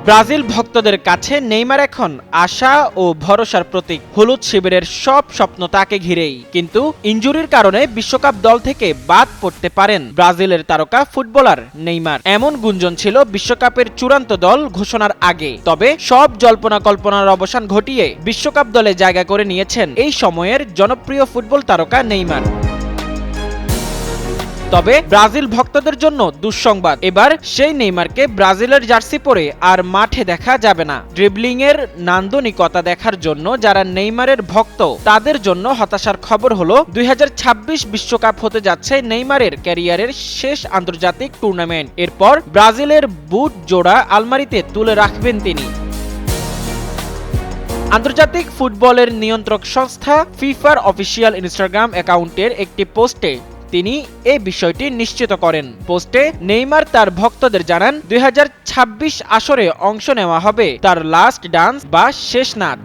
Brazil ভক্তদের কাছে Neymar এখন আশা ও ভরসার প্রতীক। হলুদ শিবিরের সব স্বপ্ন তাকে ঘিরেই, কিন্তু ইনজুরির কারণে বিশ্বকাপ দল থেকে বাদ পড়তে পারেন ব্রাজিলের তারকা ফুটবলার নেইমার। এমন গুঞ্জন ছিল বিশ্বকাপের চূড়ান্ত দল ঘোষণার আগে। তবে সব জল্পনা কল্পনার অবসান ঘটিয়ে বিশ্বকাপ দলে জায়গা করে নিয়েছেন এই সময়ের জনপ্রিয় ফুটবল তারকা নেইমার। তবে ব্রাজিল ভক্তদের জন্য দুঃসংবাদ, এবার সেই নেইমারকে ব্রাজিলের জার্সি পরে আর মাঠে দেখা যাবে না। ড্রিবলিং এর নান্দনিকতা দেখার জন্য যারা নেইমারের ভক্ত তাদের জন্য হতাশার খবর হলো 2026 বিশ্বকাপ হতে যাচ্ছে নেইমারের ক্যারিয়ারের শেষ আন্তর্জাতিক টুর্নামেন্ট। এরপর ব্রাজিলের বুট জোড়া আলমারিতে তুলে রাখবেন তিনি। আন্তর্জাতিক ফুটবলের নিয়ন্ত্রক সংস্থা ফিফার অফিসিয়াল ইনস্টাগ্রাম অ্যাকাউন্টের একটি পোস্টে তিনি এই বিষয়টি নিশ্চিত করেন। পোস্টে নেইমার তার ভক্তদের জানান 2026 আসরে অংশ নেওয়া হবে তার লাস্ট ডান্স বা শেষ নাচ।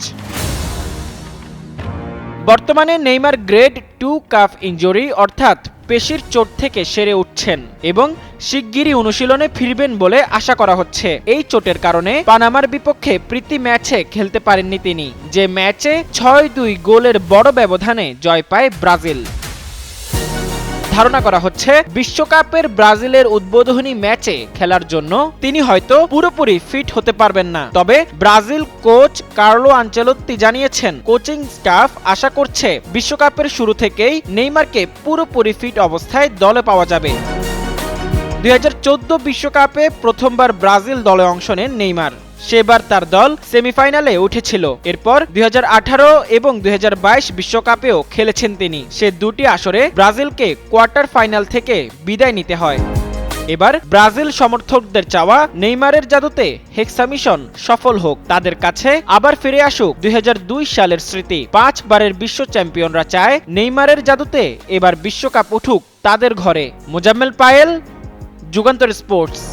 বর্তমানে নেইমার গ্রেড 2 কাফ ইনজুরি অর্থাৎ পেশির চোট থেকে সেরে উঠছেন এবং শিগগিরই অনুশীলনে ফিরবেন বলে আশা করা হচ্ছে। এই চোটের কারণে পানামার বিপক্ষে প্রীতি ম্যাচে খেলতে পারেননি তিনি, যে ম্যাচে 6-2 গোলের বড় ব্যবধানে জয় পায় ব্রাজিল। ধারণা করা হচ্ছে বিশ্বকাপের ব্রাজিলের উদ্বোধনী ম্যাচে খেলার জন্য তিনি হয়তো পুরোপুরি ফিট হতে পারবেন না। তবে ব্রাজিল কোচ কার্লো আনচেলত্তি জানিয়েছেন কোচিং স্টাফ আশা করছে বিশ্বকাপের শুরু থেকেই নেইমারকে পুরোপুরি ফিট অবস্থায় দলে পাওয়া যাবে। 2014 বিশ্বকাপে প্রথমবার ব্রাজিল দলে অংশ নেন নেইমার। সেবার তার দল সেমিফাইনালে উঠেছিল। এরপর 2018 এবং 2022 বিশ্বকাপেও খেলেছেন তিনি। সে দুটি আসরে ব্রাজিলকে কোয়ার্টার ফাইনাল থেকে বিদায় নিতে হয়। এবার ব্রাজিল সমর্থকদের চাওয়া নেইমারের জাদুতে হেক্সা মিশন সফল হোক, তাদের কাছে আবার ফিরে আসুক 2002 সালের স্মৃতি। 5 বারের বিশ্ব চ্যাম্পিয়নরা চায় নেইমারের জাদুতে এবার বিশ্বকাপ উঠুক তাদের ঘরে। মোজাম্মেল পায়েল, যুগান্তর স্পোর্টস।